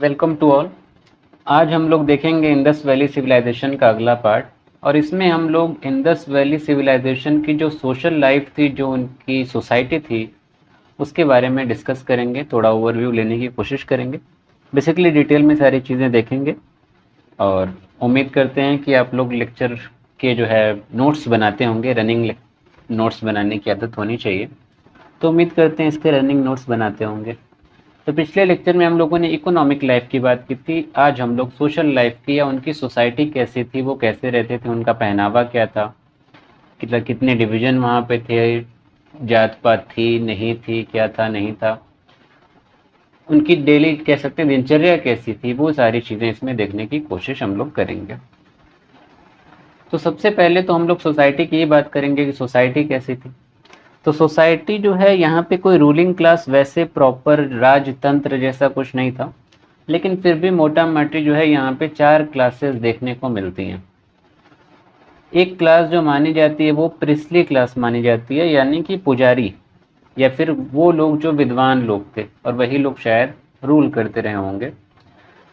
Welcome to all. आज हम लोग देखेंगे इंडस वैली सिविलाइजेशन का अगला पार्ट। और इसमें हम लोग इंडस वैली सिविलाइजेशन की जो सोशल लाइफ थी, जो उनकी सोसाइटी थी, उसके बारे में डिस्कस करेंगे, थोड़ा ओवरव्यू लेने की कोशिश करेंगे। बेसिकली डिटेल में सारी चीज़ें देखेंगे और उम्मीद करते हैं कि आप लोग लेक्चर के जो है नोट्स बनाते होंगे। रनिंग नोट्स बनाने की आदत होनी चाहिए, तो उम्मीद करते हैं इसके रनिंग नोट्स बनाते होंगे। तो पिछले लेक्चर में हम लोगों ने इकोनॉमिक लाइफ की बात की थी। आज हम लोग सोशल लाइफ की, या उनकी सोसाइटी कैसी थी, वो कैसे रहते थे, उनका पहनावा क्या था, कितने डिवीजन वहाँ पे थे, जात पात थी नहीं थी, क्या था नहीं था, उनकी डेली कह सकते हैं दिनचर्या कैसी थी, वो सारी चीज़ें इसमें देखने की कोशिश हम लोग करेंगे। तो सबसे पहले तो हम लोग सोसाइटी की ही बात करेंगे कि सोसाइटी कैसी थी। तो सोसाइटी जो है, यहाँ पे कोई रूलिंग क्लास वैसे प्रॉपर राजतंत्र जैसा कुछ नहीं था, लेकिन फिर भी मोटा मोटी जो है यहाँ पे 4 क्लासेस देखने को मिलती हैं। एक क्लास जो मानी जाती है वो प्रिस्ली क्लास मानी जाती है, यानी कि पुजारी या फिर वो लोग जो विद्वान लोग थे, और वही लोग शायद रूल करते रहे होंगे,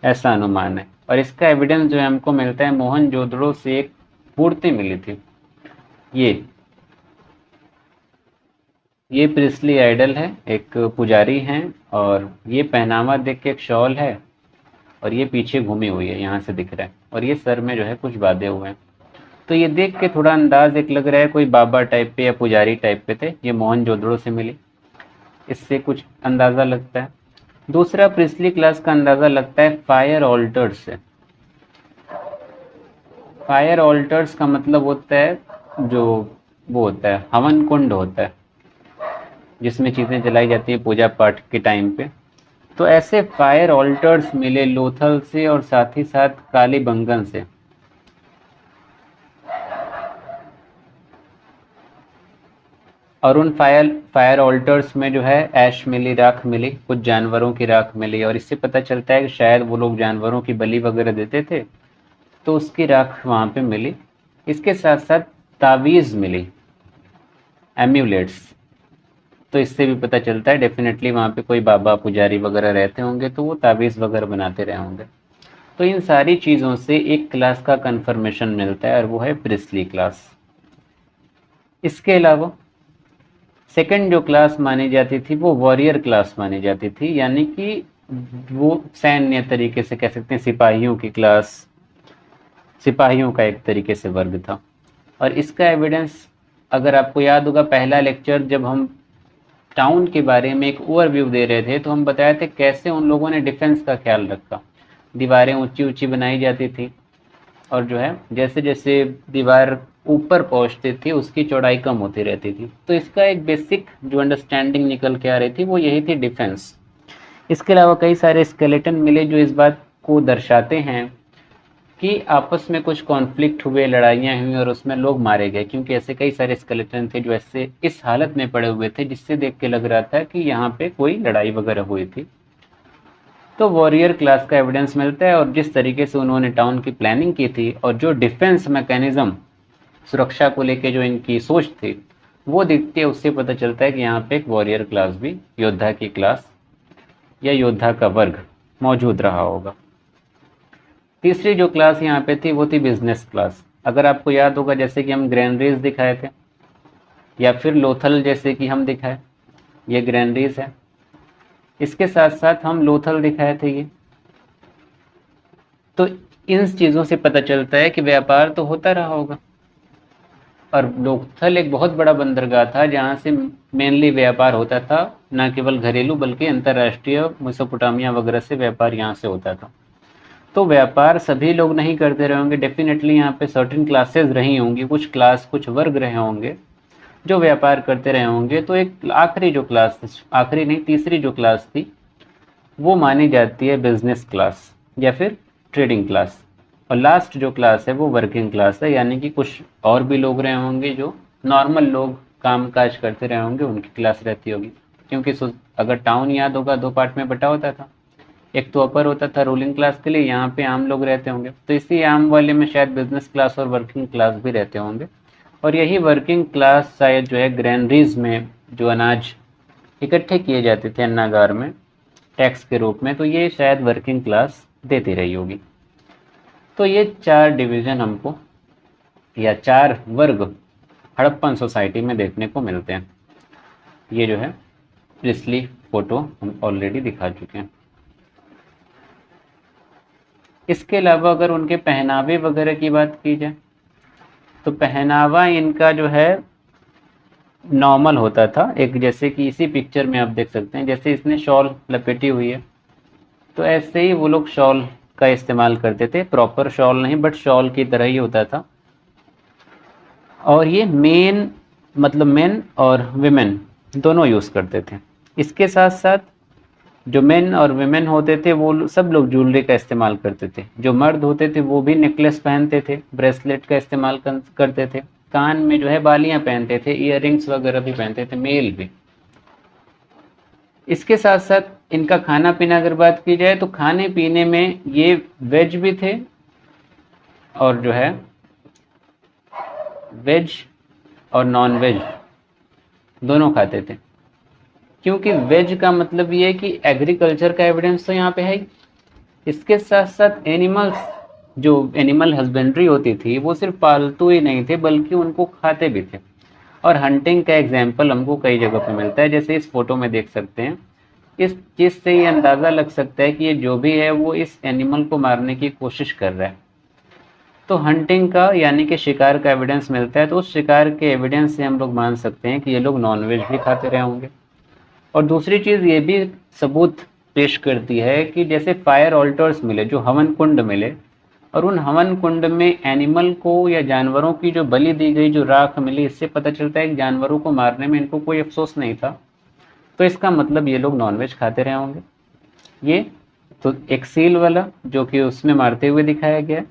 ऐसा अनुमान है। और इसका एविडेंस जो है हमको मिलता है मोहनजोदड़ो से एक मूर्ति मिली थी। ये प्रिस्ली आइडल है, एक पुजारी हैं, और ये पहनावा देख के एक शॉल है, और ये पीछे घूमी हुई है, यहाँ से दिख रहा है, और ये सर में जो है कुछ बांधे हुए हैं। तो ये देख के थोड़ा अंदाज एक लग रहा है कोई बाबा टाइप पे या पुजारी टाइप पे थे। ये मोहनजोदड़ो से मिली, इससे कुछ अंदाज़ा लगता है। दूसरा प्रिस्ली क्लास का अंदाज़ा लगता है फायर ऑल्टर्स से। फायर ऑल्टर्स का मतलब होता है जो वो होता है हवन कुंड होता है, जिसमें चीज़ें जलाई जाती है पूजा पाठ के टाइम पे। तो ऐसे फायर ऑल्टर्स मिले लोथल से, और साथ ही साथ कालीबंगन से। और उन फायर फायर ऑल्टर्स में जो है ऐश मिली, राख मिली, कुछ जानवरों की राख मिली, और इससे पता चलता है कि शायद वो लोग जानवरों की बलि वगैरह देते थे, तो उसकी राख वहाँ पे मिली। इसके साथ साथ तावीज़ मिली, एम्यूलेट्स। तो इससे भी पता चलता है डेफिनेटली वहाँ पे कोई बाबा पुजारी वगैरह रहते होंगे, तो वो तावीज़ वगैरह बनाते रहे होंगे। तो इन सारी चीज़ों से एक क्लास का कन्फर्मेशन मिलता है, और वो है प्रिस्ली क्लास। इसके अलावा सेकंड जो क्लास मानी जाती थी वो वॉरियर क्लास मानी जाती थी, यानी कि वो सैन्य तरीके से कह सकते हैं, सिपाहियों की क्लास, सिपाहियों का एक तरीके से वर्ग था। और इसका एविडेंस अगर आपको याद होगा, पहला लेक्चर जब हम टाउन के बारे में एक ओवरव्यू दे रहे थे, तो हम बताए थे कैसे उन लोगों ने डिफेंस का ख्याल रखा। दीवारें ऊंची ऊंची बनाई जाती थी, और जो है जैसे जैसे दीवार ऊपर पहुंचती थी उसकी चौड़ाई कम होती रहती थी। तो इसका एक बेसिक जो अंडरस्टैंडिंग निकल के आ रही थी वो यही थी, डिफेंस। इसके अलावा कई सारे स्केलेटन मिले जो इस बात को दर्शाते हैं कि आपस में कुछ कॉन्फ्लिक्ट हुए, लड़ाइयाँ हुई, और उसमें लोग मारे गए, क्योंकि ऐसे कई सारे स्केलेटन थे जो ऐसे इस हालत में पड़े हुए थे जिससे देख के लग रहा था कि यहाँ पे कोई लड़ाई वगैरह हुई थी। तो वॉरियर क्लास का एविडेंस मिलता है, और जिस तरीके से उन्होंने टाउन की प्लानिंग की थी, और जो डिफेंस मैकेनिज्म, सुरक्षा को लेके जो इनकी सोच थी, वो दिखती है। उससे पता चलता है कि यहाँ पे एक वॉरियर क्लास भी, योद्धा की क्लास या योद्धा का वर्ग मौजूद रहा होगा। तीसरी जो क्लास यहाँ पे थी वो थी बिजनेस क्लास। अगर आपको याद होगा, जैसे कि हम ग्रैनरीज दिखाए थे, या फिर लोथल जैसे कि हम दिखाए, ये ग्रैनरीज है, इसके साथ साथ हम लोथल दिखाए थे ये। तो इन चीज़ों से पता चलता है कि व्यापार तो होता रहा होगा। और लोथल एक बहुत बड़ा बंदरगाह था जहाँ से मेनली व्यापार होता था, न केवल घरेलू बल्कि अंतर्राष्ट्रीय, मेसोपोटामिया वगैरह से व्यापार यहाँ से होता था। तो व्यापार सभी लोग नहीं करते रहे होंगे, डेफिनेटली यहाँ पे सर्टेन क्लासेस रही होंगी, कुछ क्लास, कुछ वर्ग रहे होंगे जो व्यापार करते रहे होंगे। तो एक आखिरी जो क्लास, आखिरी नहीं, तीसरी जो क्लास थी वो मानी जाती है बिजनेस क्लास या फिर ट्रेडिंग क्लास। और लास्ट जो क्लास है वो वर्किंग क्लास है, यानी कि कुछ और भी लोग रहे होंगे जो नॉर्मल लोग काम काज करते रहे होंगे, उनकी क्लास रहती होगी। क्योंकि अगर टाउन याद होगा, 2 पार्ट में बटा होता था। एक तो अपर होता था रूलिंग क्लास के लिए, यहाँ पे आम लोग रहते होंगे, तो इसी आम वाले में शायद बिजनेस क्लास और वर्किंग क्लास भी रहते होंगे। और यही वर्किंग क्लास शायद जो है ग्रैनरीज में जो अनाज इकट्ठे किए जाते थे अन्नागार में, टैक्स के रूप में, तो ये शायद वर्किंग क्लास देती रही होगी। तो ये 4 डिवीज़न हमको या 4 वर्ग हड़प्पन सोसाइटी में देखने को मिलते हैं। ये जो है प्रिस्ली फोटो हम ऑलरेडी दिखा चुके हैं। इसके अलावा अगर उनके पहनावे वगैरह की बात की जाए तो पहनावा इनका जो है नॉर्मल होता था, एक जैसे कि इसी पिक्चर में आप देख सकते हैं, जैसे इसने शॉल लपेटी हुई है तो ऐसे ही वो लोग शॉल का इस्तेमाल करते थे, प्रॉपर शॉल नहीं बट शॉल की तरह ही होता था। और ये मेन और विमेन दोनों यूज़ करते थे। इसके साथ साथ जो मेन और विमेन होते थे वो सब लोग ज्वेलरी का इस्तेमाल करते थे। जो मर्द होते थे वो भी नेकलेस पहनते थे, ब्रेसलेट का इस्तेमाल करते थे, कान में जो है बालियां पहनते थे, ईयररिंग्स वगैरह भी पहनते थे, मेल भी। इसके साथ साथ इनका खाना पीना अगर बात की जाए तो खाने पीने में ये वेज भी थे और जो है वेज और नॉन वेज दोनों खाते थे, क्योंकि वेज का मतलब ये है कि एग्रीकल्चर का एविडेंस तो यहाँ पे है ही। इसके साथ साथ एनिमल्स, जो एनिमल हस्बेंड्री होती थी वो सिर्फ पालतू ही नहीं थे बल्कि उनको खाते भी थे। और हंटिंग का एग्जाम्पल हमको कई जगह पे मिलता है, जैसे इस फोटो में देख सकते हैं। इस चीज़ से ये अंदाज़ा लग सकता है कि ये जो भी है वो इस एनिमल को मारने की कोशिश कर रहा है। तो हंटिंग का यानी कि शिकार का एविडेंस मिलता है, तो उस शिकार के एविडेंस से हम लोग मान सकते हैं कि ये लोग नॉनवेज भी खाते रहे होंगे। और दूसरी चीज़ ये भी सबूत पेश करती है कि जैसे फायर ऑल्टर्स मिले, जो हवन कुंड मिले, और उन हवन कुंड में एनिमल को या जानवरों की जो बलि दी गई जो राख मिली, इससे पता चलता है कि जानवरों को मारने में इनको कोई अफसोस नहीं था। तो इसका मतलब ये लोग नॉनवेज खाते रहे होंगे। ये तो एक सील वाला जो कि उसमें मारते हुए दिखाया गया,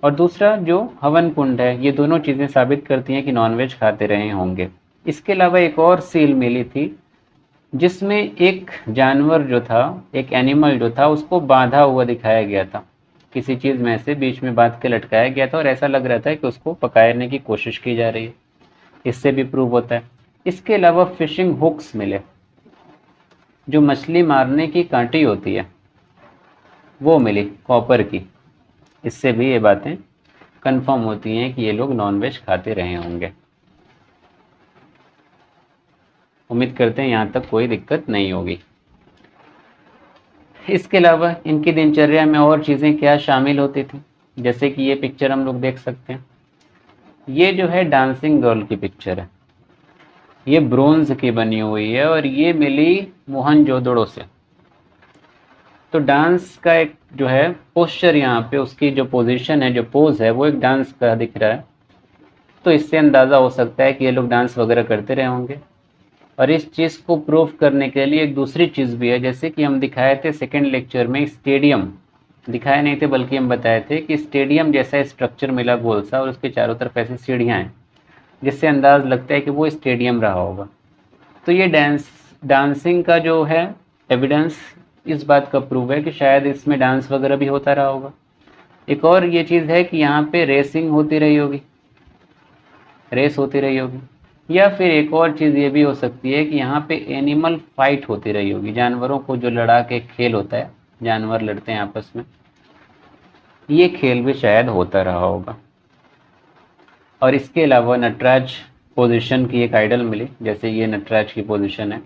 और दूसरा जो हवन कुंड है, ये दोनों चीज़ें साबित करती हैं कि नॉनवेज खाते रहे होंगे। इसके अलावा एक और सील मिली थी जिसमें एक जानवर जो था, एक एनिमल जो था, उसको बांधा हुआ दिखाया गया था, किसी चीज़ में से बीच में बांध के लटकाया गया था और ऐसा लग रहा था कि उसको पकाने की कोशिश की जा रही है। इससे भी प्रूव होता है। इसके अलावा फिशिंग हुक्स मिले, जो मछली मारने की कांटी होती है वो मिली कॉपर की। इससे भी ये बातें कंफर्म होती हैं कि ये लोग नॉनवेज खाते रहे होंगे। उम्मीद करते हैं यहाँ तक कोई दिक्कत नहीं होगी। इसके अलावा इनकी दिनचर्या में और चीज़ें क्या शामिल होती थी, जैसे कि ये पिक्चर हम लोग देख सकते हैं। ये जो है डांसिंग गर्ल की पिक्चर है, ये ब्रोंज की बनी हुई है और ये मिली मोहनजोदड़ो से। तो डांस का एक जो है पोस्चर, यहाँ पे उसकी जो पोजीशन है, जो पोज है, वो एक डांस का दिख रहा है। तो इससे अंदाज़ा हो सकता है कि ये लोग डांस वगैरह करते रहे होंगे। और इस चीज़ को प्रूव करने के लिए एक दूसरी चीज़ भी है, जैसे कि हम दिखाए थे सेकेंड लेक्चर में, स्टेडियम दिखाए नहीं थे बल्कि हम बताए थे कि स्टेडियम जैसा स्ट्रक्चर मिला गोल सा और उसके चारों तरफ ऐसी सीढ़ियाँ हैं, जिससे अंदाज़ लगता है कि वो स्टेडियम रहा होगा। तो ये डांसिंग का जो है एविडेंस इस बात का प्रूव है कि शायद इसमें डांस वगैरह भी होता रहा होगा। एक और ये चीज़ है कि यहाँ पे रेसिंग होती रही होगी, रेस होती रही होगी। या फिर एक और चीज़ ये भी हो सकती है कि यहाँ पे एनिमल फाइट होती रही होगी, जानवरों को जो लड़ा के खेल होता है, जानवर लड़ते हैं आपस में, ये खेल भी शायद होता रहा होगा। और इसके अलावा नटराज पोजीशन की एक आइडल मिली, जैसे ये नटराज की पोजीशन है,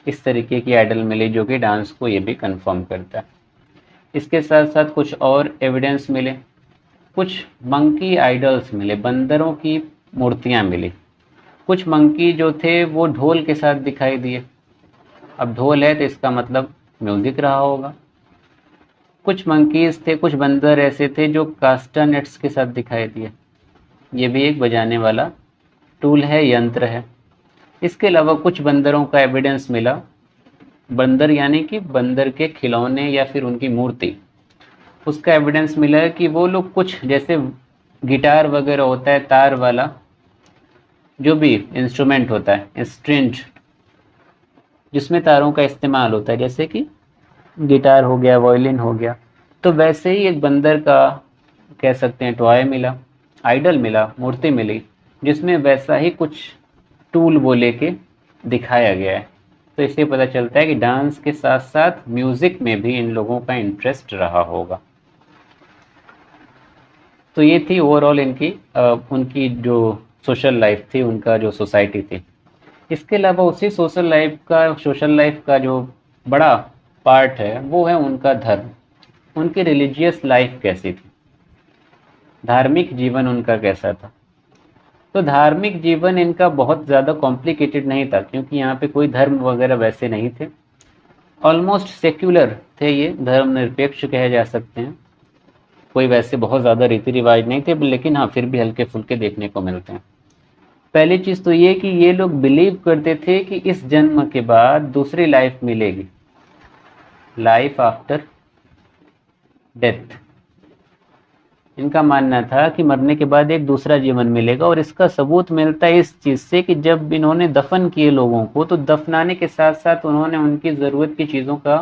इस तरीके की आइडल मिली जो कि डांस को ये भी कंफर्म करता है। इसके साथ साथ कुछ और एविडेंस मिले, कुछ मंकी आइडल्स मिले, बंदरों की मूर्तियाँ मिली। कुछ मंकी जो थे वो ढोल के साथ दिखाई दिए। अब ढोल है तो इसका मतलब म्यूज़िक रहा होगा। कुछ मंकीज थे, कुछ बंदर ऐसे थे जो कास्टानेट्स के साथ दिखाई दिए, ये भी एक बजाने वाला टूल है, यंत्र है। इसके अलावा कुछ बंदरों का एविडेंस मिला, बंदर यानी कि बंदर के खिलौने या फिर उनकी मूर्ति, उसका एविडेंस मिला है कि वो लोग कुछ जैसे गिटार वगैरह होता है, तार वाला जो भी इंस्ट्रूमेंट होता है, स्ट्रिंग जिसमें तारों का इस्तेमाल होता है, जैसे कि गिटार हो गया, वायलिन हो गया, तो वैसे ही एक बंदर का कह सकते हैं टॉय मिला, आइडल मिला, मूर्ति मिली, जिसमें वैसा ही कुछ टूल वो लेके दिखाया गया है। तो इससे पता चलता है कि डांस के साथ साथ म्यूजिक में भी इन लोगों का इंटरेस्ट रहा होगा। तो ये थी ओवरऑल इनकी उनकी जो सोशल लाइफ थी, उनका जो सोसाइटी थी। इसके अलावा उसी सोशल लाइफ का जो बड़ा पार्ट है वो है उनका धर्म। उनकी रिलीजियस लाइफ कैसी थी, धार्मिक जीवन उनका कैसा था। तो धार्मिक जीवन इनका बहुत ज़्यादा कॉम्प्लिकेटेड नहीं था, क्योंकि यहाँ पे कोई धर्म वगैरह वैसे नहीं थे। ऑलमोस्ट सेक्युलर थे, ये धर्मनिरपेक्ष कहे जा सकते हैं। कोई वैसे बहुत ज़्यादा रीति रिवाज नहीं थे, लेकिन हाँ फिर भी हल्के फुल्के देखने को मिलते हैं। पहली चीज़ तो ये कि ये लोग बिलीव करते थे कि इस जन्म के बाद दूसरी लाइफ मिलेगी, लाइफ आफ्टर डेथ। इनका मानना था कि मरने के बाद एक दूसरा जीवन मिलेगा, और इसका सबूत मिलता है इस चीज़ से कि जब इन्होंने दफन किए लोगों को, तो दफनाने के साथ साथ उन्होंने उनकी ज़रूरत की चीज़ों का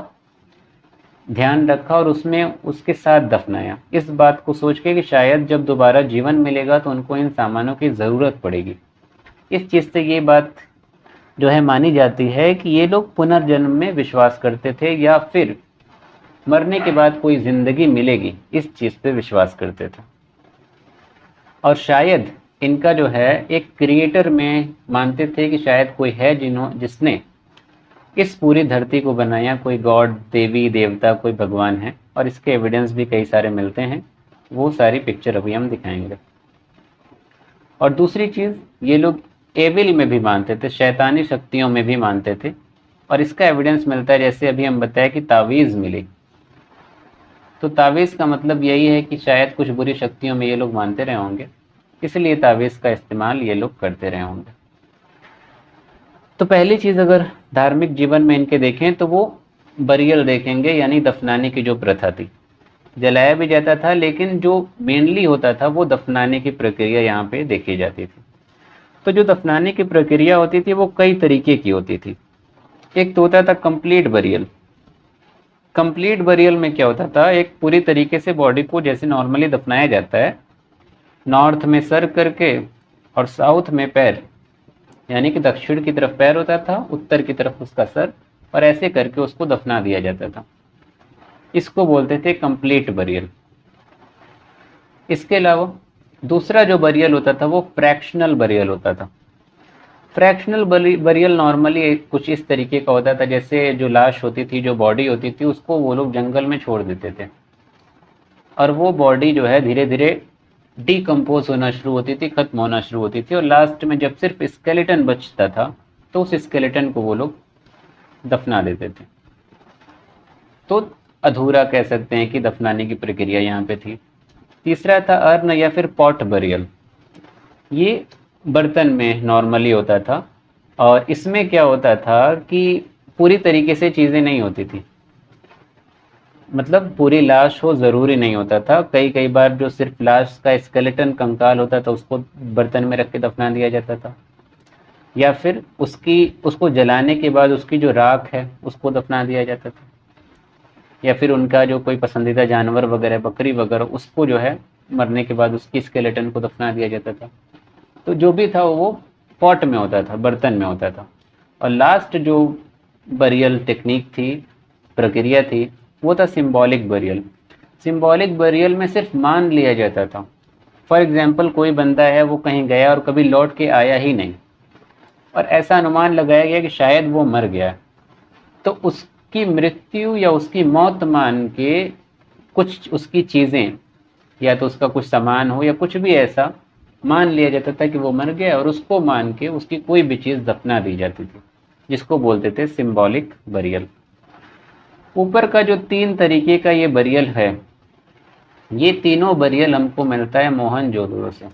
ध्यान रखा और उसमें उसके साथ दफनाया, इस बात को सोच के कि शायद जब दोबारा जीवन मिलेगा तो उनको इन सामानों की ज़रूरत पड़ेगी। इस चीज़ से ये बात जो है मानी जाती है कि ये लोग पुनर्जन्म में विश्वास करते थे, या फिर मरने के बाद कोई ज़िंदगी मिलेगी, इस चीज़ पे विश्वास करते थे। और शायद इनका जो है एक क्रिएटर में मानते थे कि शायद कोई है जिसने इस पूरी धरती को बनाया, कोई गॉड, देवी देवता, कोई भगवान है। और इसके एविडेंस भी कई सारे मिलते हैं, वो सारी पिक्चर अभी हम दिखाएंगे। और दूसरी चीज़, ये लोग एविल में भी मानते थे, शैतानी शक्तियों में भी मानते थे। और इसका एविडेंस मिलता है, जैसे अभी हम बताया कि तावीज़ मिली, तो तावीज़ का मतलब यही है कि शायद कुछ बुरी शक्तियों में ये लोग मानते रहे होंगे, इसलिए तावीज़ का इस्तेमाल ये लोग करते रहे होंगे। तो पहली चीज़ अगर धार्मिक जीवन में इनके देखें तो वो बरियल देखेंगे, यानी दफनाने की जो प्रथा थी। जलाया भी जाता था, लेकिन जो मेनली होता था वो दफनाने की प्रक्रिया यहाँ पे देखी जाती थी। तो जो दफनाने की प्रक्रिया होती थी वो कई तरीके की होती थी। एक तो होता था कंप्लीट बरियल। कंप्लीट बरियल में क्या होता था, एक पूरी तरीके से बॉडी को जैसे नॉर्मली दफनाया जाता है, नॉर्थ में सर करके और साउथ में पैर, यानी कि दक्षिण की तरफ पैर होता था, उत्तर की तरफ उसका सर, और ऐसे करके उसको दफना दिया जाता था। इसको बोलते थे कंप्लीट बरियल। इसके अलावा दूसरा जो बरियल होता था वो फ्रैक्शनल बरियल होता था। फ्रैक्शनल बरियल नॉर्मली कुछ इस तरीके का होता था, जैसे जो लाश होती थी, जो बॉडी होती थी, उसको वो लोग जंगल में छोड़ देते थे, और वो बॉडी जो है धीरे धीरे डीकम्पोज होना शुरू होती थी, खत्म होना शुरू होती थी, और लास्ट में जब सिर्फ स्केलेटन बचता था तो उस स्केलेटन को वो लोग दफना देते थे। तो अधूरा कह सकते हैं कि दफनाने की प्रक्रिया यहाँ पे थी। तीसरा था अर्न या फिर पॉट बरियल। ये बर्तन में नॉर्मली होता था, और इसमें क्या होता था कि पूरी तरीके से चीज़ें नहीं होती थी, मतलब पूरी लाश हो ज़रूरी नहीं होता था। कई बार जो सिर्फ लाश का स्केलेटन, कंकाल होता था, उसको बर्तन में रख के दफना दिया जाता था, या फिर उसको जलाने के बाद उसकी जो राख है उसको दफना दिया जाता था, या फिर उनका जो कोई पसंदीदा जानवर वगैरह, बकरी वगैरह, उसको जो है मरने के बाद उसकी स्केलेटन को दफना दिया जाता था। तो जो भी था वो पॉट में होता था, बर्तन में होता था। और लास्ट जो बरियल टेक्निक थी, प्रक्रिया थी, वो था सिंबॉलिक बरियल। सिंबॉलिक बरियल में सिर्फ मान लिया जाता था। फॉर एग्जाम्पल, कोई बंदा है, वो कहीं गया और कभी लौट के आया ही नहीं, और ऐसा अनुमान लगाया गया कि शायद वो मर गया, तो उसकी मृत्यु या उसकी मौत मान के कुछ उसकी चीज़ें, या तो उसका कुछ सामान हो या कुछ भी ऐसा मान लिया जाता था कि वो मर गया, और उसको मान के उसकी कोई भी चीज़ दफना दी जाती थी, जिसको बोलते थे सिंबॉलिक बरियल। ऊपर का जो 3 तरीके का ये बरियल है, ये तीनों बरियल हमको मिलता है मोहनजोदड़ो से।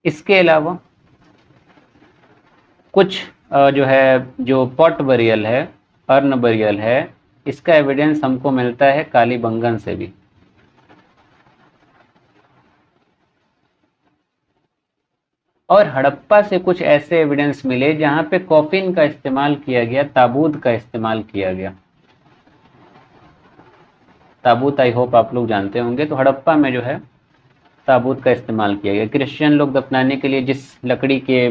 इसके अलावा कुछ जो पॉट बरियल है, अर्न बरियल है, इसका एविडेंस हमको मिलता है कालीबंगन से भी। और हड़प्पा से कुछ ऐसे एविडेंस मिले जहां पे कॉफिन का इस्तेमाल किया गया, ताबूत का इस्तेमाल किया गया। ताबूत आई होप आप लोग जानते होंगे। तो हड़प्पा में जो है ताबूत का इस्तेमाल किया गया। क्रिश्चियन लोग दफनाने के लिए जिस लकड़ी के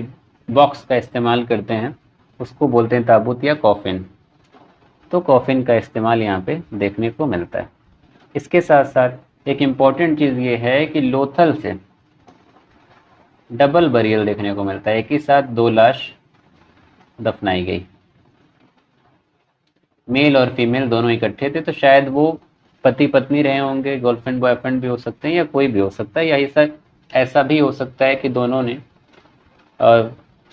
बॉक्स का इस्तेमाल करते हैं उसको बोलते हैं ताबूत या कॉफिन। तो कॉफिन का इस्तेमाल यहाँ पे देखने को मिलता है। इसके साथ साथ एक इम्पॉर्टेंट चीज़ ये है कि लोथल से डबल बरियल देखने को मिलता है, एक ही साथ 2 लाश दफनाई गई। मेल और फीमेल दोनों इकट्ठे थे, तो शायद वो पति पत्नी रहे होंगे, गर्लफ्रेंड बॉयफ्रेंड भी हो सकते हैं या कोई भी हो सकता है, या ऐसा भी हो सकता है कि दोनों ने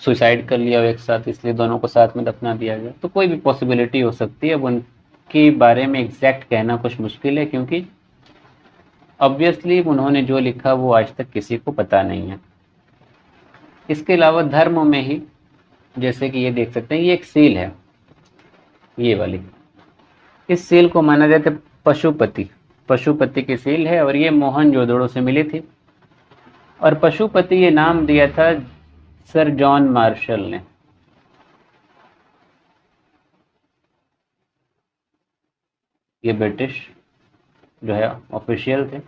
सुसाइड कर लिया हो एक साथ, इसलिए दोनों को साथ में दफना दिया गया। तो कोई भी पॉसिबिलिटी हो सकती है। अब उनके बारे में एग्जैक्ट कहना कुछ मुश्किल है, क्योंकि ऑब्वियसली उन्होंने जो लिखा वो आज तक किसी को पता नहीं है। इसके अलावा धर्म में ही, जैसे कि ये देख सकते हैं, ये एक सील है, ये वाली। इस सील को माना जाता है पशुपति की सील है, और ये मोहनजोदड़ो से मिली थी। और पशुपति ये नाम दिया था सर जॉन मार्शल ने। ये ब्रिटिश जो है ऑफिशियल थे,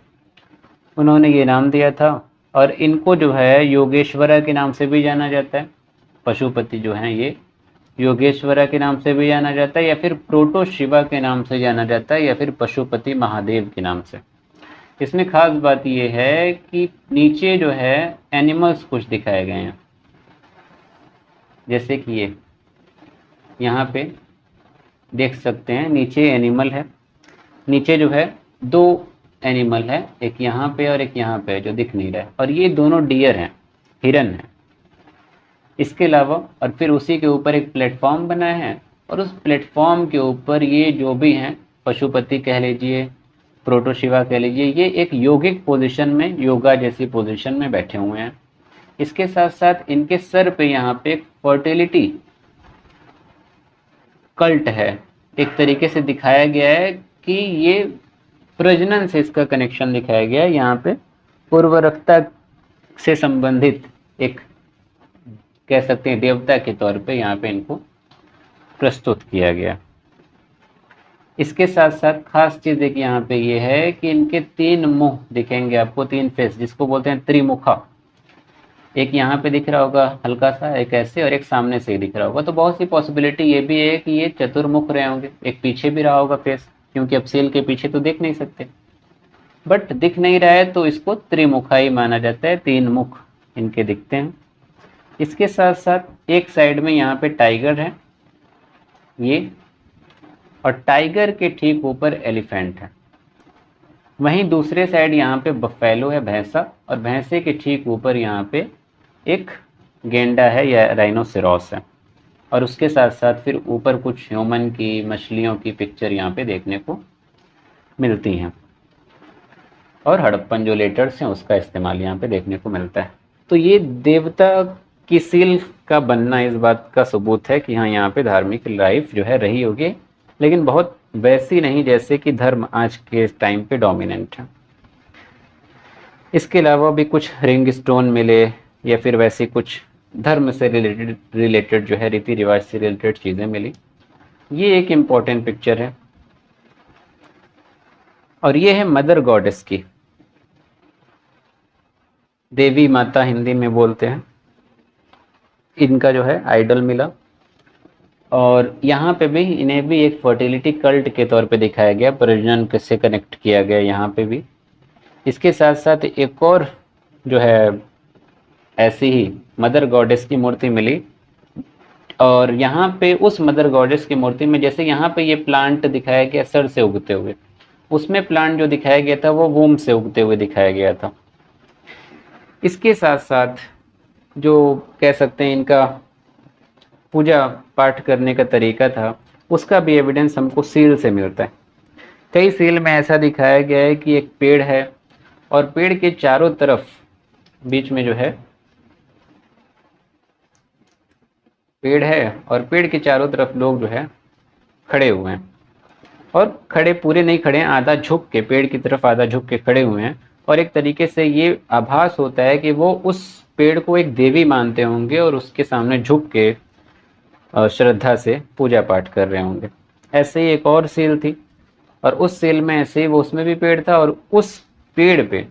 उन्होंने ये नाम दिया था। और इनको जो है योगेश्वरा के नाम से भी जाना जाता है। पशुपति जो हैं ये योगेश्वरा के नाम से भी जाना जाता है, या फिर प्रोटो शिवा के नाम से जाना जाता है, या फिर पशुपति महादेव के नाम से। इसमें खास बात ये है कि नीचे जो है एनिमल्स कुछ दिखाए गए हैं, जैसे कि ये यहाँ पे देख सकते हैं, नीचे एनिमल है। नीचे जो है 2 एनिमल है, एक यहाँ पे और एक यहाँ पे जो दिख नहीं रहा है, और ये दोनों डियर हैं, हिरन है। इसके अलावा और फिर उसी के ऊपर एक प्लेटफॉर्म बना है, और उस प्लेटफॉर्म के ऊपर ये जो भी हैं, पशुपति कह लीजिए, प्रोटोशिवा कह लीजिए, ये एक योगिक पोजीशन में, योगा जैसी पोजीशन में बैठे हुए हैं। इसके साथ साथ इनके सर पे यहाँ पे एक फर्टिलिटी कल्ट है, एक तरीके से दिखाया गया है कि ये प्रजनन से इसका कनेक्शन दिखाया गया है। यहाँ पे उर्वरकता से संबंधित एक कह सकते हैं देवता के तौर पे यहाँ पे इनको प्रस्तुत किया गया। इसके साथ साथ खास चीज़ एक यहाँ पे ये है कि इनके 3 मुंह दिखेंगे आपको, 3 फेस, जिसको बोलते हैं त्रिमुखा। एक यहाँ पे दिख रहा होगा हल्का सा, एक ऐसे, और एक सामने से ही दिख रहा होगा। तो बहुत सी पॉसिबिलिटी ये भी है कि ये चतुर्मुख रहे होंगे, एक पीछे भी रहा होगा फेस, क्योंकि अब सील के पीछे तो देख नहीं सकते, बट दिख नहीं रहा है तो इसको त्रिमुखा ही माना जाता है, 3 मुख इनके दिखते हैं। इसके साथ साथ एक साइड में यहाँ पे टाइगर है ये, और टाइगर के ठीक ऊपर एलिफेंट है। वहीं दूसरे साइड यहाँ पे बफेलो है, भैंसा, और भैंसे के ठीक ऊपर यहाँ पे एक गेंडा है या राइनोसेरोस है। और उसके साथ साथ फिर ऊपर कुछ ह्यूमन की, मछलियों की पिक्चर यहाँ पे देखने को मिलती हैं, और हड़प्पन जो लेटर्स हैं उसका इस्तेमाल यहाँ पे देखने को मिलता है। तो ये देवता की सील का बनना इस बात का सबूत है कि हाँ, यहाँ पे धार्मिक लाइफ जो है रही होगी, लेकिन बहुत वैसी नहीं जैसे कि धर्म आज के टाइम पे डोमिनेंट है। इसके अलावा भी कुछ रिंग स्टोन मिले, या फिर वैसे कुछ धर्म से रिलेटेड जो है, रीति रिवाज से रिलेटेड चीज़ें मिली। ये एक इम्पॉर्टेंट पिक्चर है, और ये है मदर गॉडेस की, देवी माता हिंदी में बोलते हैं। इनका जो है आइडल मिला, और यहाँ पे भी इन्हें भी एक फर्टिलिटी कल्ट के तौर पे दिखाया गया, प्रजनन से कनेक्ट किया गया यहाँ पे भी। इसके साथ साथ एक और जो है ऐसी ही मदर गॉडेस की मूर्ति मिली, और यहाँ पे उस मदर गॉडेस की मूर्ति में, जैसे यहाँ पे ये प्लांट दिखाया गया सर से उगते हुए, उसमें प्लांट जो दिखाया गया था वो वूम से उगते हुए दिखाया गया था। इसके साथ साथ जो कह सकते हैं इनका पूजा पाठ करने का तरीका था, उसका भी एविडेंस हमको सील से मिलता है। कई सील में ऐसा दिखाया गया है कि एक पेड़ है, और पेड़ के चारों तरफ बीच में जो है पेड़ है, और पेड़ के चारों तरफ लोग जो है खड़े हुए हैं, और खड़े पूरे नहीं खड़े हैं, आधा झुक के, पेड़ की तरफ आधा झुक के खड़े हुए हैं। और एक तरीके से ये आभास होता है कि वो उस पेड़ को एक देवी मानते होंगे, और उसके सामने झुक के श्रद्धा से पूजा पाठ कर रहे होंगे। ऐसे ही एक और सील थी, और उस सील में ऐसे ही वो, उसमें भी पेड़ था, और उस पेड़ पे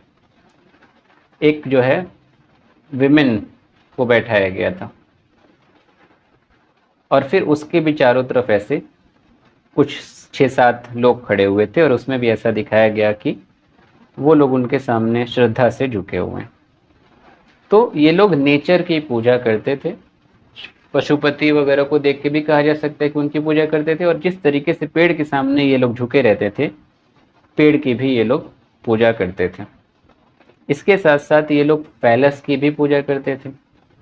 एक जो है विमेन को बैठाया गया था और फिर उसके भी चारों तरफ ऐसे कुछ 6-7 लोग खड़े हुए थे और उसमें भी ऐसा दिखाया गया कि वो लोग उनके सामने श्रद्धा से झुके हुए हैं। तो ये लोग नेचर की पूजा करते थे। पशुपति वगैरह को देख के भी कहा जा सकता है कि उनकी पूजा करते थे, और जिस तरीके से पेड़ के सामने ये लोग झुके रहते थे, पेड़ की भी ये लोग पूजा करते थे। इसके साथ साथ ये लोग पैलेस की भी पूजा करते थे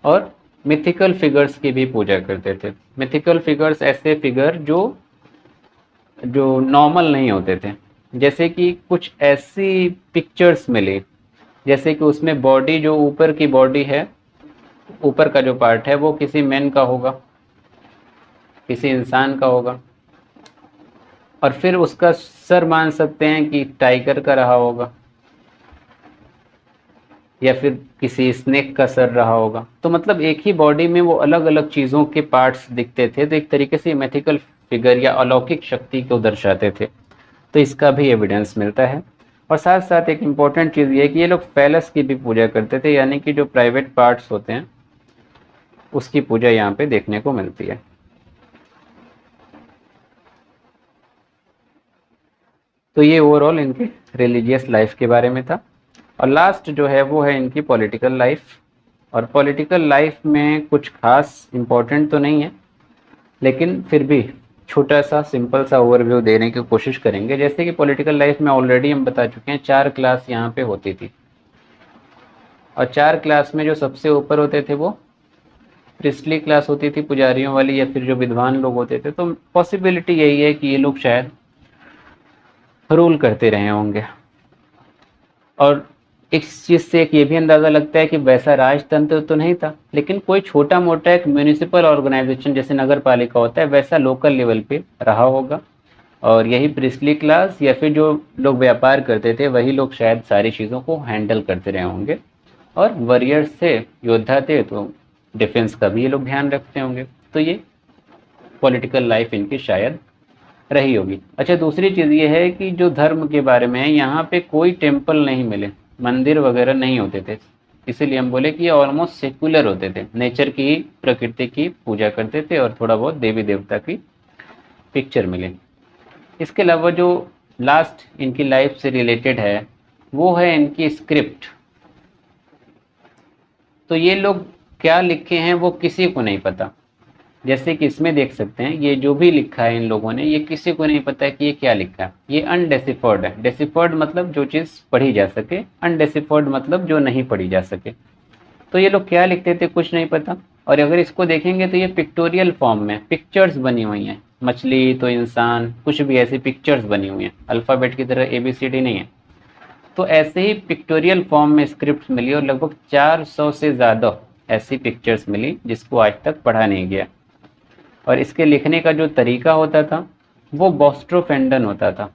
और मिथिकल फिगर्स की भी पूजा करते थे। मिथिकल फिगर्स ऐसे फिगर जो नॉर्मल नहीं होते थे, जैसे कि कुछ ऐसी पिक्चर्स मिली, जैसे कि उसमें बॉडी, जो ऊपर की बॉडी है, ऊपर का जो पार्ट है वो किसी मैन का होगा, किसी इंसान का होगा, और फिर उसका सर मान सकते हैं कि टाइगर का रहा होगा या फिर किसी स्नेक का सर रहा होगा। तो मतलब एक ही बॉडी में वो अलग अलग चीज़ों के पार्ट्स दिखते थे। तो एक तरीके से मैथिकल फिगर या अलौकिक शक्ति को दर्शाते थे। तो इसका भी एविडेंस मिलता है। और साथ साथ एक इम्पॉर्टेंट चीज़ ये है कि ये लोग पैलेस की भी पूजा करते थे, यानी कि जो प्राइवेट पार्ट्स होते हैं उसकी पूजा यहाँ पे देखने को मिलती है। तो ये ओवरऑल इनके रिलीजियस लाइफ के बारे में था। और लास्ट जो है वो है इनकी पॉलिटिकल लाइफ। और पॉलिटिकल लाइफ में कुछ खास इम्पोर्टेंट तो नहीं है, लेकिन फिर भी छोटा सा सिंपल सा ओवरव्यू देने की कोशिश करेंगे। जैसे कि पॉलिटिकल लाइफ में ऑलरेडी हम बता चुके हैं 4 क्लास यहाँ पे होती थी, और 4 क्लास में जो सबसे ऊपर होते थे वो प्रिस्टली क्लास होती थी, पुजारियों वाली, या फिर जो विद्वान लोग होते थे। तो पॉसिबिलिटी यही है कि ये लोग शायद रूल करते रहे होंगे। और इस चीज़ से एक ये भी अंदाज़ा लगता है कि वैसा राजतंत्र तो नहीं था, लेकिन कोई छोटा मोटा एक म्यूनिसिपल ऑर्गेनाइजेशन जैसे नगर पालिका होता है वैसा लोकल लेवल पे रहा होगा। और यही प्रिस्टली क्लास या फिर जो लोग व्यापार करते थे वही लोग शायद सारी चीज़ों को हैंडल करते रहे होंगे। और वॉरियर्स थे, योद्धा थे, तो डिफेंस का भी ये लोग ध्यान रखते होंगे। तो ये पॉलिटिकल लाइफ इनकी शायद रही होगी। अच्छा, दूसरी चीज़ ये है कि जो धर्म के बारे में है, यहाँ पे कोई टेम्पल नहीं मिले, मंदिर वगैरह नहीं होते थे, इसीलिए हम बोले कि ये ऑलमोस्ट सेकुलर होते थे, नेचर की, प्रकृति की पूजा करते थे और थोड़ा बहुत देवी देवता की पिक्चर मिले। इसके अलावा जो लास्ट इनकी लाइफ से रिलेटेड है वो है इनकी स्क्रिप्ट। तो ये लोग क्या लिखे हैं वो किसी को नहीं पता। जैसे कि इसमें देख सकते हैं, ये जो भी लिखा है इन लोगों ने, ये किसी को नहीं पता है कि ये क्या लिखा है। ये अनडेसिफर्ड है। डेसिफर्ड मतलब जो चीज़ पढ़ी जा सके, अनडेसिफर्ड मतलब जो नहीं पढ़ी जा सके। तो ये लोग क्या लिखते थे कुछ नहीं पता। और अगर इसको देखेंगे तो ये पिक्टोरियल फॉर्म में पिक्चर्स बनी हुई हैं, मछली तो इंसान, कुछ भी ऐसी पिक्चर्स बनी हुई हैं, अल्फ़ाबेट की तरह ABCD नहीं है। तो ऐसे ही पिक्टोरियल फॉर्म में स्क्रिप्ट मिली और लगभग 400 से ज़्यादा ऐसी पिक्चर्स मिली जिसको आज तक पढ़ा नहीं गया। और इसके लिखने का जो तरीका होता था वो बोस्ट्रोफेंडन होता था।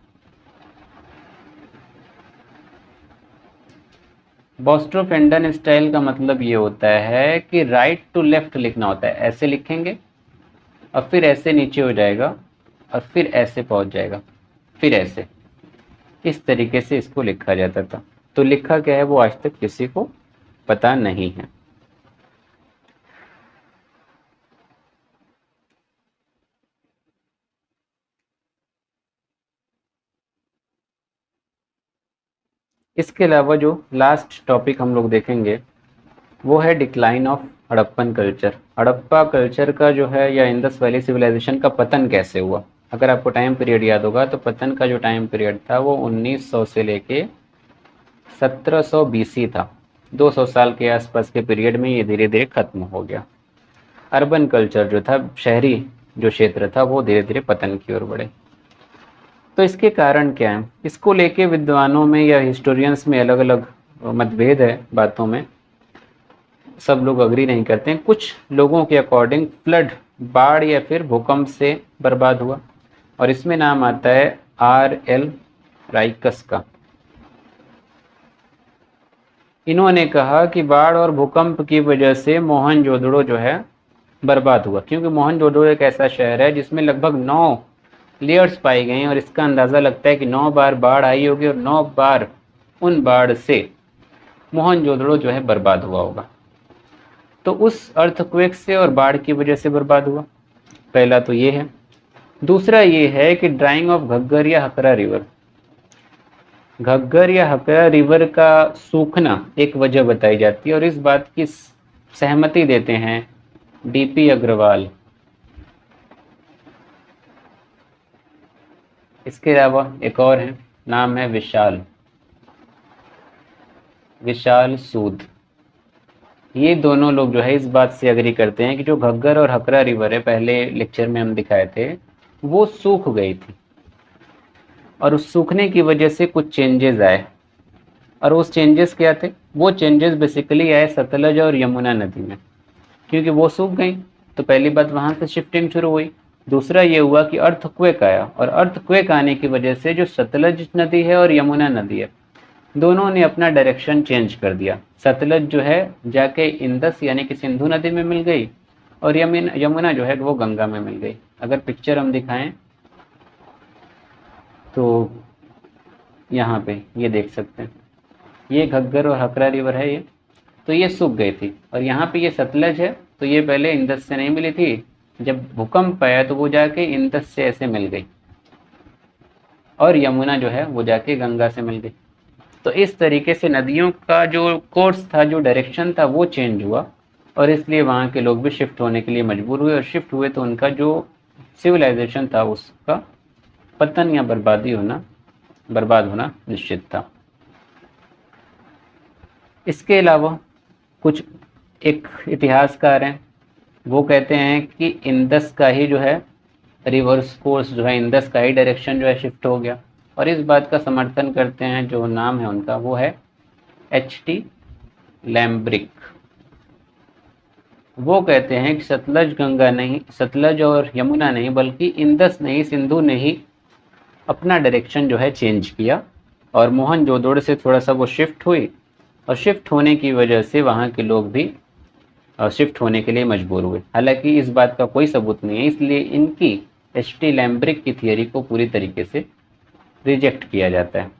बोस्ट्रोफेंडन स्टाइल का मतलब ये होता है कि राइट टू लेफ्ट लिखना होता है। ऐसे लिखेंगे और फिर ऐसे नीचे हो जाएगा और फिर ऐसे पहुंच जाएगा, फिर ऐसे, इस तरीके से इसको लिखा जाता था। तो लिखा क्या है वो आज तक किसी को पता नहीं है। इसके अलावा जो लास्ट टॉपिक हम लोग देखेंगे वो है decline of Harappan culture. Harappa culture का जो है या इंडस वैली सिविलाइजेशन का पतन कैसे हुआ। अगर आपको टाइम पीरियड याद होगा तो पतन का जो टाइम पीरियड था वो 1900 से लेके 1700 BC था। 200 साल के आसपास के पीरियड में ये धीरे धीरे खत्म हो गया। अर्बन कल्चर जो था, शहरी जो क्षेत्र था, वो धीरे धीरे पतन की ओर बढ़े। तो इसके कारण क्या है, इसको लेके विद्वानों में या हिस्टोरियंस में अलग अलग मतभेद है बातों में, सब लोग अग्री नहीं करते हैं। कुछ लोगों के अकॉर्डिंग फ्लड, बाढ़ या फिर भूकंप से बर्बाद हुआ, और इसमें नाम आता है R.L. राइकस का। इन्होंने कहा कि बाढ़ और भूकंप की वजह से मोहनजोदड़ो जो है बर्बाद हुआ, क्योंकि मोहनजोदड़ो एक ऐसा शहर है जिसमें लगभग 9 लेयर्स पाई गई हैं, और इसका अंदाज़ा लगता है कि 9 बार बाढ़ आई होगी और 9 बार उन बाढ़ से मोहनजोदड़ो जो है बर्बाद हुआ होगा। तो उस अर्थक्वेक से और बाढ़ की वजह से बर्बाद हुआ। पहला तो ये है। दूसरा ये है कि ड्राइंग ऑफ घग्गर या हकरा रिवर, घग्गर या हकरा रिवर का सूखना एक वजह बताई जाती है और इस बात की सहमति देते हैं डीपी अग्रवाल। इसके अलावा एक और है, नाम है विशाल सूद। ये दोनों लोग जो है इस बात से अग्री करते हैं कि जो घग्गर और हकरा रिवर है, पहले लेक्चर में हम दिखाए थे, वो सूख गई थी और उस सूखने की वजह से कुछ चेंजेस आए। और उस चेंजेस क्या थे? वो चेंजेस बेसिकली आए सतलज और यमुना नदी में, क्योंकि वो सूख गई तो पहली बात वहाँ से शिफ्टिंग शुरू हुई। दूसरा ये हुआ कि अर्थक्वेक आया और अर्थक्वेक आने की वजह से जो सतलज नदी है और यमुना नदी है, दोनों ने अपना डायरेक्शन चेंज कर दिया। सतलज जो है जाके इंदस यानी कि सिंधु नदी में मिल गई और यमुना जो है वो गंगा में मिल गई। अगर पिक्चर हम दिखाएं तो यहाँ पे ये देख सकते हैं, ये घग्गर और हकरा रिवर है ये, तो ये सूख गई थी। और यहाँ पे ये सतलज है, तो ये पहले इंदस से नहीं मिली थी, जब भूकंप आया तो वो जाके इंदस से ऐसे मिल गई और यमुना जो है वो जाके गंगा से मिल गई। तो इस तरीके से नदियों का जो कोर्स था, जो डायरेक्शन था, वो चेंज हुआ और इसलिए वहाँ के लोग भी शिफ्ट होने के लिए मजबूर हुए और शिफ्ट हुए तो उनका जो सिविलाइजेशन था उसका पतन या बर्बाद होना निश्चित था। इसके अलावा कुछ एक इतिहासकार हैं, वो कहते हैं कि इंदस का ही जो है रिवर्स कोर्स जो है, इंदस का ही डायरेक्शन जो है शिफ्ट हो गया और इस बात का समर्थन करते हैं, जो नाम है उनका वो है H.T. लैम्ब्रिक। वो कहते हैं कि सतलज और यमुना नहीं बल्कि इंदस ने ही, सिंधु ने ही अपना डायरेक्शन जो है चेंज किया और मोहनजोदड़ो से थोड़ा सा वो शिफ्ट हुई और शिफ्ट होने की वजह से वहाँ के लोग भी शिफ्ट होने के लिए मजबूर हुए। हालांकि इस बात का कोई सबूत नहीं है, इसलिए इनकी H.T. लैम्ब्रिक की थियरी को पूरी तरीके से रिजेक्ट किया जाता है।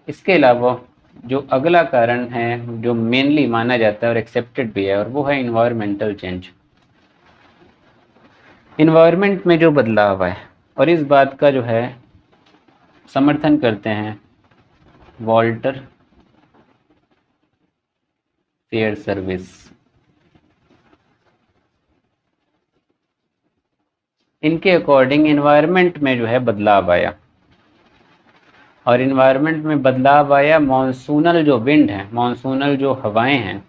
इसके अलावा जो अगला कारण है जो मेनली माना जाता है और एक्सेप्टेड भी है, और वो है इन्वायरमेंटल चेंज। इन्वायरमेंट में जो बदलाव है, और इस बात का जो है समर्थन करते हैं वॉल्टर फेयरसर्विस। इनके अकॉर्डिंग इन्वायरमेंट में जो है बदलाव आया और इन्वायरमेंट में बदलाव आया, मॉनसूनल जो विंड है, मॉनसूनल जो हवाएं हैं,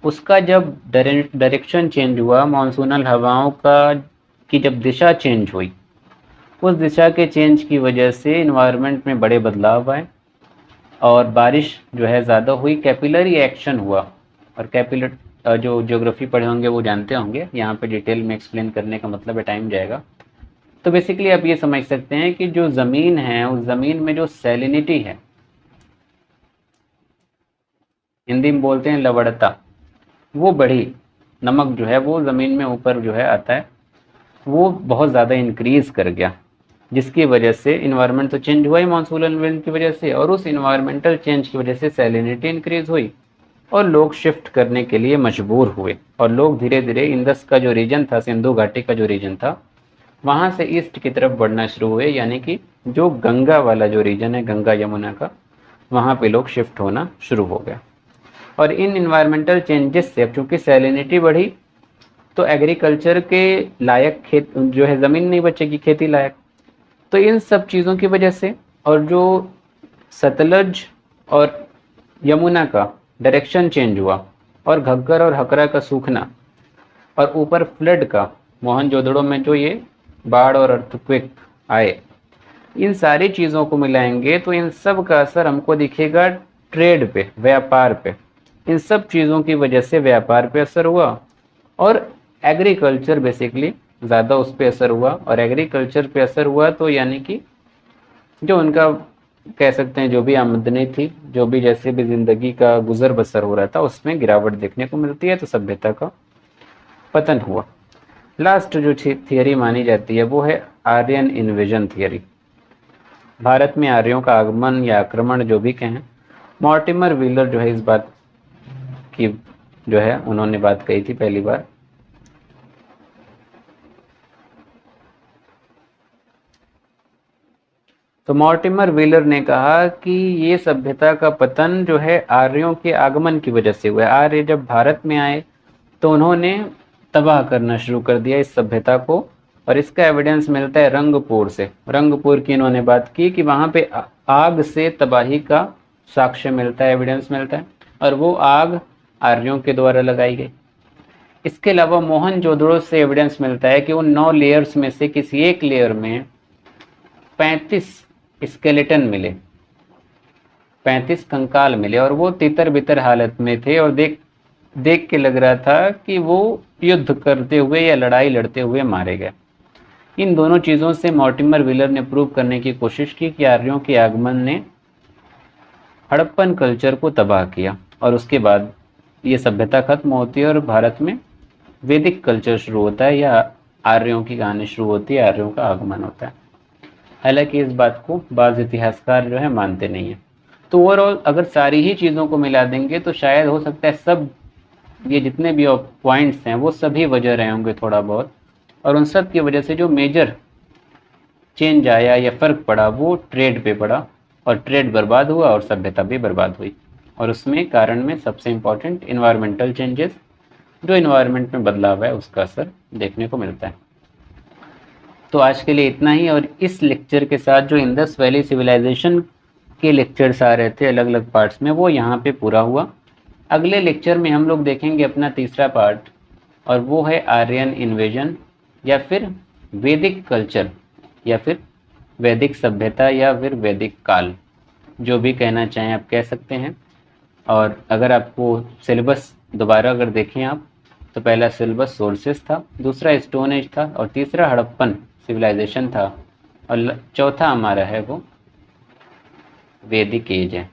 उसका जब डायरेक्शन चेंज हुआ, मॉनसूनल हवाओं का की जब दिशा चेंज हुई, उस दिशा के चेंज की वजह से इन्वायरमेंट में बड़े बदलाव आए और बारिश जो है ज़्यादा हुई, कैपिलरी एक्शन हुआ। और कैपिलर जो ज्योग्राफी पढ़े होंगे वो जानते होंगे, यहाँ पे डिटेल में एक्सप्लेन करने का मतलब है टाइम जाएगा। तो बेसिकली आप ये समझ सकते हैं कि जो ज़मीन है, उस ज़मीन में जो सैलिनिटी है, हिंदी में बोलते हैं लवणता, वो बढ़ी। नमक जो है वो ज़मीन में ऊपर जो है आता है, वो बहुत ज़्यादा इंक्रीज़ कर गया, जिसकी वजह से इन्वायरमेंट तो चेंज हुआ ही मॉनसूनल विंड की वजह से, और उस इन्वायरमेंटल चेंज की वजह से सैलिनिटी इंक्रीज हुई और लोग शिफ्ट करने के लिए मजबूर हुए। और लोग धीरे धीरे इंदस का जो रीजन था, सिंधु घाटी का जो रीजन था, वहाँ से ईस्ट की तरफ बढ़ना शुरू हुए, यानी कि जो गंगा वाला जो रीजन है, गंगा यमुना का, वहाँ पे लोग शिफ्ट होना शुरू हो गया। और इन इन्वायरमेंटल चेंजेस से अब चूँकि सैलिनिटी बढ़ी तो एग्रीकल्चर के लायक खेत जो है ज़मीन नहीं बचेगी खेती लायक। तो इन सब चीज़ों की वजह से, और जो सतलज और यमुना का डायरेक्शन चेंज हुआ और घग्गर और हकरा का सूखना और ऊपर फ्लड का, मोहनजोदड़ो में जो ये बाढ़ और अर्थक्वेक आए, इन सारी चीज़ों को मिलाएंगे तो इन सब का असर हमको दिखेगा ट्रेड पे, व्यापार पे। इन सब चीज़ों की वजह से व्यापार पे असर हुआ और एग्रीकल्चर बेसिकली ज़्यादा उस पर असर हुआ। और एग्रीकल्चर पे असर हुआ तो यानी कि जो उनका कह सकते हैं जो भी आमदनी थी, जो भी जैसे भी ज़िंदगी का गुजर बसर हो रहा था, उसमें गिरावट देखने को मिलती है, तो सभ्यता का पतन हुआ। लास्ट जो थियरी मानी जाती है वो है आर्यन इन्वेजन थियरी। भारत में आर्यों का आगमन या आक्रमण जो भी कहें, मॉर्टिमर व्हीलर जो है इस बात की जो है उन्होंने बात कही थी पहली बार। तो मॉर्टिमर व्हीलर ने कहा कि ये सभ्यता का पतन जो है आर्यों के आगमन की वजह से हुआ है। आर्य जब भारत में आए तो उन्होंने तबाह करना शुरू कर दिया इस सभ्यता को, और इसका एविडेंस मिलता है रंगपुर से। रंगपुर की इन्होंने बात की कि वहां पे आग से तबाही का साक्ष्य मिलता है, एविडेंस मिलता है, और वो आग आर्यों के द्वारा लगाई गई। इसके अलावा मोहनजोदड़ो से एविडेंस मिलता है कि उन 9 लेयर्स में से किसी एक लेयर में 35 स्केलेटन मिले, 35 कंकाल मिले, और वो तितर बितर हालत में थे, और देख के लग रहा था कि वो युद्ध करते हुए या लड़ाई लड़ते हुए मारे गए। इन दोनों चीज़ों से मॉर्टिमर व्हीलर ने प्रूव करने की कोशिश की कि आर्यों के आगमन ने हड़प्पन कल्चर को तबाह किया, और उसके बाद ये सभ्यता खत्म होती है और भारत में वैदिक कल्चर शुरू होता है, या आर्यों की कहानी शुरू होती है, आर्यों का आगमन होता है। हालांकि इस बात को बाज़ इतिहासकार जो है मानते नहीं है। तो ओवरऑल अगर सारी ही चीज़ों को मिला देंगे तो शायद हो सकता है सब ये जितने भी पॉइंट्स हैं वो सभी वजह रहे होंगे थोड़ा बहुत, और उन सब की वजह से जो मेजर चेंज आया या फ़र्क पड़ा वो ट्रेड पे पड़ा, और ट्रेड बर्बाद हुआ और सभ्यता भी बर्बाद हुई। और उसमें कारण में सबसे इम्पॉर्टेंट इन्वायरमेंटल चेंजेस, जो इन्वायरमेंट में बदलाव है उसका असर देखने को मिलता है। तो आज के लिए इतना ही, और इस लेक्चर के साथ जो इंडस वैली सिविलाइजेशन के लेक्चर्स आ रहे थे अलग अलग पार्ट्स में वो यहाँ पे पूरा हुआ। अगले लेक्चर में हम लोग देखेंगे अपना तीसरा पार्ट, और वो है आर्यन इन्वेजन, या फिर वैदिक कल्चर, या फिर वैदिक सभ्यता, या फिर वैदिक काल, जो भी कहना चाहें आप कह सकते हैं। और अगर आपको सिलेबस दोबारा अगर देखें आप, तो पहला सिलेबस सोर्सेस था, दूसरा स्टोन एज था, और तीसरा हड़प्पन सिविलाइजेशन था, और चौथा हमारा है वो वैदिक एज है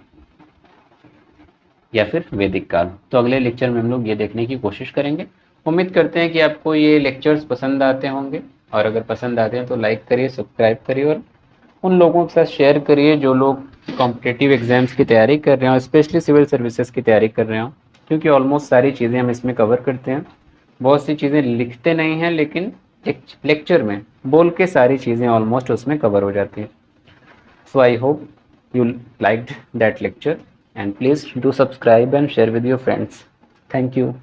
या फिर वैदिक काल। तो अगले लेक्चर में हम लोग ये देखने की कोशिश करेंगे। उम्मीद करते हैं कि आपको ये लेक्चर्स पसंद आते होंगे, और अगर पसंद आते हैं तो लाइक करिए, सब्सक्राइब करिए, और उन लोगों के साथ शेयर करिए जो लोग कॉम्पिटिटिव एग्जाम्स की तैयारी कर रहे हो, स्पेशली सिविल सर्विसेज की तैयारी कर रहे हो, क्योंकि ऑलमोस्ट सारी चीज़ें हम इसमें कवर करते हैं। बहुत सी चीज़ें लिखते नहीं हैं, लेकिन एक लेक्चर में बोल के सारी चीज़ें ऑलमोस्ट उसमें कवर हो जाती हैं। So I hope you liked that lecture, and please do subscribe and share with your friends. Thank you.